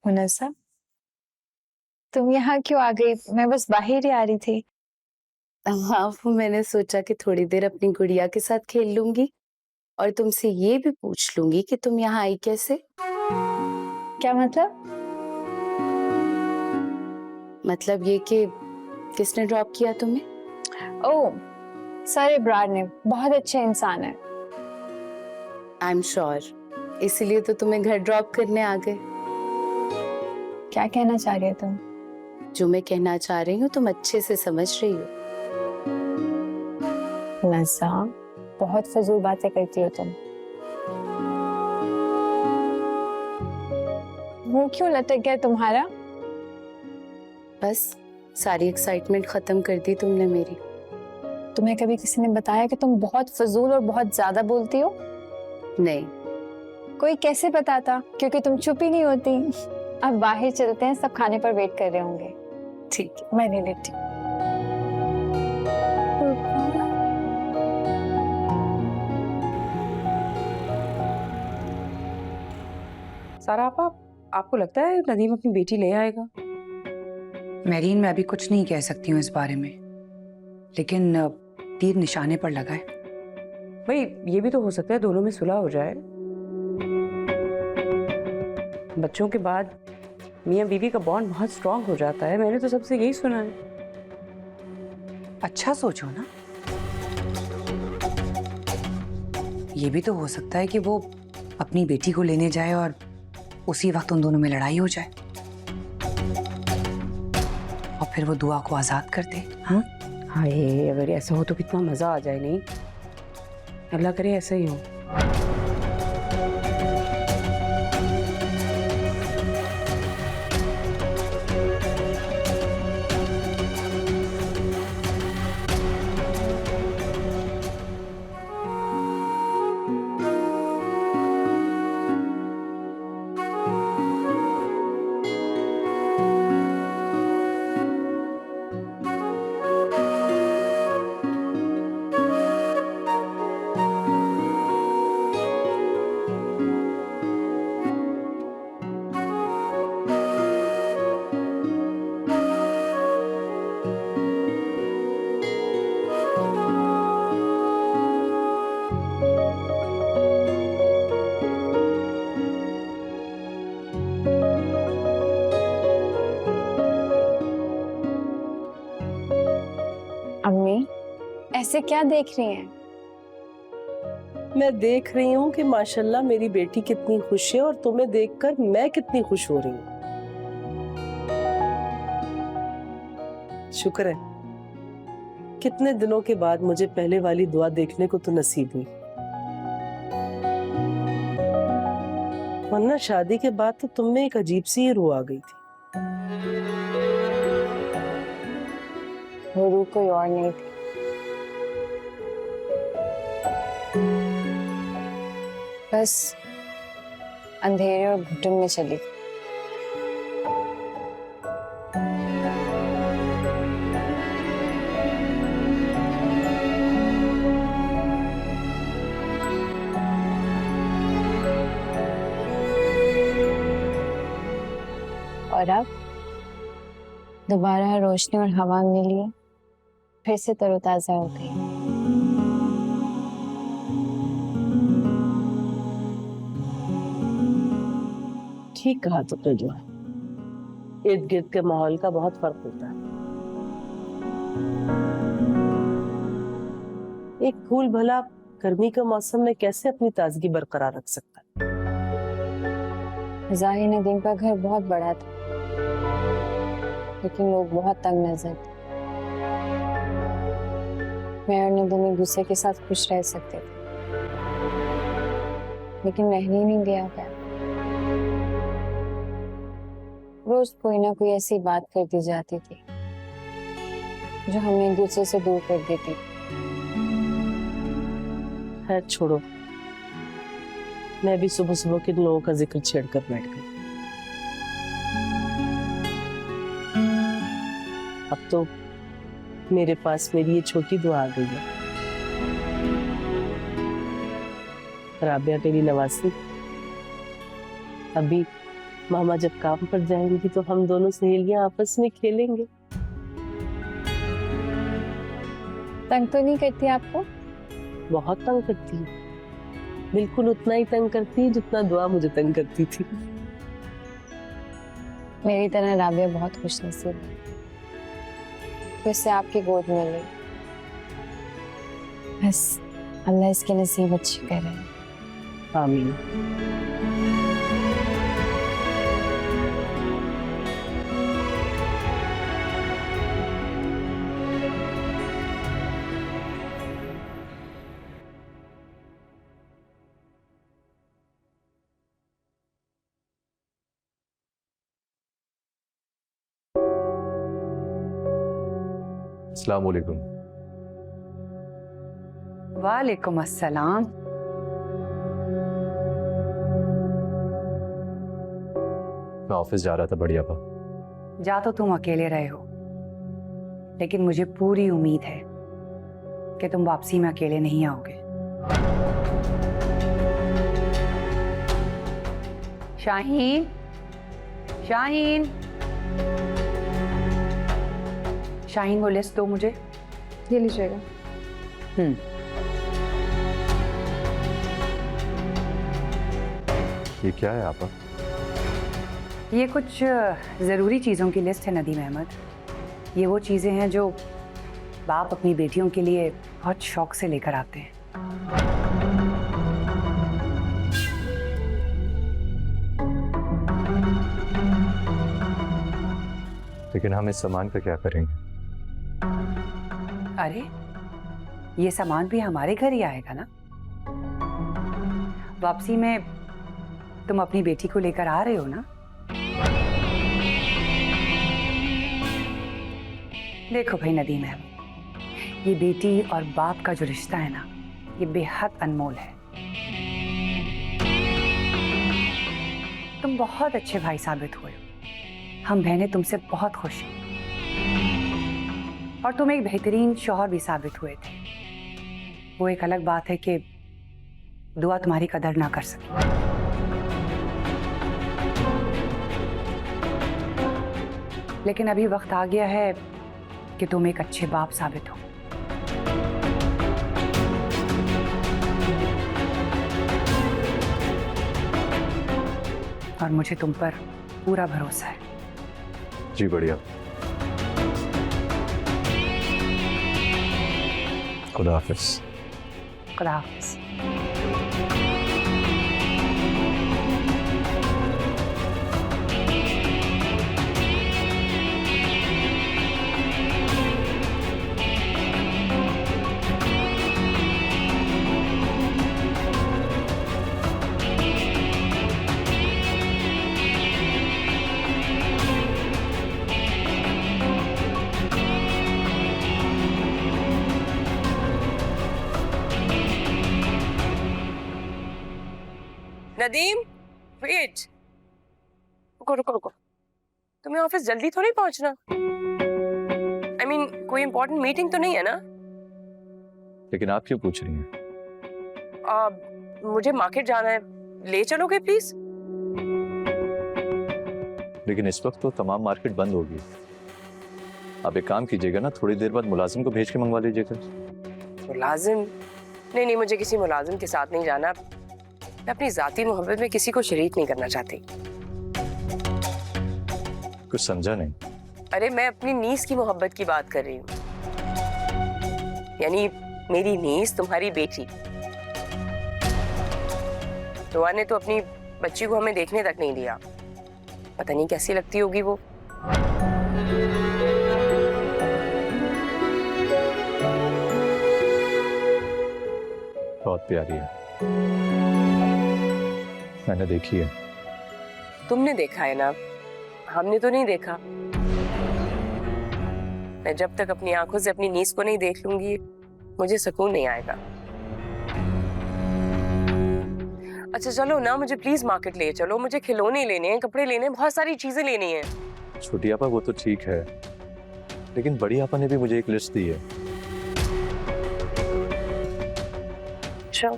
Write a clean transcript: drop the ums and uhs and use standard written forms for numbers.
मुनस्सा, तुम यहाँ क्यों आ गई? मैं बस बाहर ही आ रही थी। हाँ, वो मैंने सोचा कि थोड़ी देर अपनी गुड़िया के साथ खेल लूंगी और तुमसे ये भी पूछ लूंगी कि तुम यहाँ आई कैसे। क्या मतलब? मतलब ये कि किसने ड्रॉप किया तुम्हें? ओह, सर इब्रार ने। बहुत अच्छे इंसान है। आई एम श्योर, इसीलिए तो तुम्हें घर ड्रॉप करने आ गए। क्या कहना चाह रही हो तुम? जो मैं कहना चाह रही हूँ तुम अच्छे से समझ रही हो। मुनस्सा, बहुत फजूल बातें करती हो तुम। मुंह क्यों लटक गया तुम्हारा? बस सारी एक्साइटमेंट खत्म कर दी तुमने मेरी। तुम्हें कभी किसी ने बताया कि तुम बहुत फजूल और बहुत ज्यादा बोलती हो? नहीं। कोई कैसे बताता, क्योंकि तुम चुप ही नहीं होती। अब बाहर चलते हैं, सब खाने पर वेट कर रहे होंगे। ठीक है। मैं नहीं लेती। सारा आपको लगता है नदीम अपनी बेटी ले आएगा? मेरीन, मैं अभी कुछ नहीं कह सकती हूँ इस बारे में, लेकिन तीर निशाने पर लगा है। भाई ये भी तो हो सकता है दोनों में सुलह हो जाए। बच्चों के बाद मियाँ बीवी का बॉन्ड बहुत स्ट्रांग हो जाता है, मैंने तो सबसे यही सुना है। अच्छा सोचो ना, ये भी तो हो सकता है कि वो अपनी बेटी को लेने जाए और उसी वक्त उन दोनों में लड़ाई हो जाए और फिर वो दुआ को आजाद कर दे। हाँ, हाय, अगर ऐसा हो तो कितना मजा आ जाए। नहीं, अल्लाह करे ऐसा ही हो। अम्मी, ऐसे क्या देख रही हैं? मैं देख रही हूँ कि माशाल्लाह मेरी बेटी कितनी खुश है और तुम्हें देखकर मैं कितनी खुश हो रही हूँ। शुक्र है, कितने दिनों के बाद मुझे पहले वाली दुआ देखने को तो नसीब हुई, वरना शादी के बाद तो तुम में एक अजीब सी रूह आ गई थी। वो रूह कोई और नहीं थी, बस अंधेरे और घुटन में चली। और अब दोबारा रोशनी और हवा मिली, फिर से तरोताजा हो गई। ठीक कहा तुमने, जो इर्द गिर्द के माहौल का बहुत फर्क होता है। एक फूल भला गर्मी के मौसम में कैसे अपनी ताजगी बरकरार रख सकता है? जाहिर नदीम का घर बहुत बड़ा था, लेकिन लोग बहुत तंग नजर थे। मैं और नदीम एक दूसरे के साथ खुश रह सकते थे, लेकिन रहने ही नहीं दिया गया। रोज कोई ना कोई ऐसी बात कर दी जाती थी जो हमें एक दूसरे से दूर कर देती। खैर छोड़ो, मैं भी सुबह सुबह के लोगों का जिक्र छेड़कर बैठ गई। अब तो मेरे पास मेरी ये छोटी दुआ आ गई है। राबिया तेरी नवासी अभी मामा जब काम पर जाएंगी तो हम दोनों सहेलियां आपस में खेलेंगे। तंग तो नहीं करती आपको? बहुत तंग करती है, बिल्कुल उतना ही तंग करती है जितना दुआ मुझे तंग करती थी। मेरी तरह राबिया बहुत खुशनसीब है तो इससे आपकी गोद मिल रही। बस अल्लाह इसके नसीब अच्छे करे। आमीन। अस्सलाम वालेकुम। वालेकुम अस्सलाम। मैं ऑफिस जा रहा था बढ़िया पा। जा तो तुम अकेले रहे हो, लेकिन मुझे पूरी उम्मीद है कि तुम वापसी में अकेले नहीं आओगे। शाहीन, शाहीन, शाहीन वो लिस्ट दो मुझे। ये लीजिएगा। ये क्या है आपा? ये कुछ ज़रूरी चीज़ों की लिस्ट है नदीम अहमद। ये वो चीज़ें हैं जो बाप अपनी बेटियों के लिए बहुत शौक से लेकर आते हैं। लेकिन हम इस सामान का क्या करेंगे? अरे ये सामान भी हमारे घर ही आएगा ना। वापसी में तुम अपनी बेटी को लेकर आ रहे हो ना। देखो भाई नदीम है, ये बेटी और बाप का जो रिश्ता है ना, ये बेहद अनमोल है। तुम बहुत अच्छे भाई साबित हुए हो। हम बहनें तुमसे बहुत खुश हैं और तुम एक बेहतरीन शौहर भी साबित हुए थे। वो एक अलग बात है कि दुआ तुम्हारी कदर ना कर सकी। लेकिन अभी वक्त आ गया है कि तुम एक अच्छे बाप साबित हो। और मुझे तुम पर पूरा भरोसा है। जी बढ़िया। खुदा हाफिज। खुदा हाफिज। नदीम, वेट। रुको रुको रुको, तुम्हें ऑफिस जल्दी तो नहीं पहुंचना? I mean, कोई इंपॉर्टेंट मीटिंग तो नहीं है ना? लेकिन आप क्यों पूछ रही हैं? मुझे मार्केट जाना है, ले चलोगे प्लीज? लेकिन इस वक्त तो तमाम मार्केट बंद होगी। आप एक काम कीजिएगा ना, थोड़ी देर बाद मुलाजिम को भेज के मंगवा लीजिएगा। मुलाजिम? नहीं नहीं, मुझे किसी मुलाजिम के साथ नहीं जाना। मैं अपनी जाती मोहब्बत में किसी को शरीक नहीं करना चाहती। कुछ समझा नहीं? अरे मैं अपनी नीस की मोहब्बत की बात कर रही हूँ, यानी मेरी नीस तुम्हारी बेटी। दुआ ने तो अपनी बच्ची को हमें देखने तक नहीं दिया। पता नहीं कैसी लगती होगी वो। बहुत प्यारी है, मैंने देखी है। तुमने देखा है ना, हमने तो नहीं देखा। मैं जब तक अपनी आंखों से अपनी नीस को नहीं देख लूंगी, मुझे सुकून नहीं आएगा। अच्छा चलो ना, मुझे प्लीज मार्केट ले चलो। मुझे खिलौने लेने हैं, कपड़े लेने हैं, बहुत सारी चीजें लेनी हैं। छोटी आपा वो तो ठीक है, लेकिन बड़ी आपा ने भी मुझे एक लिस्ट दी है। अच्छा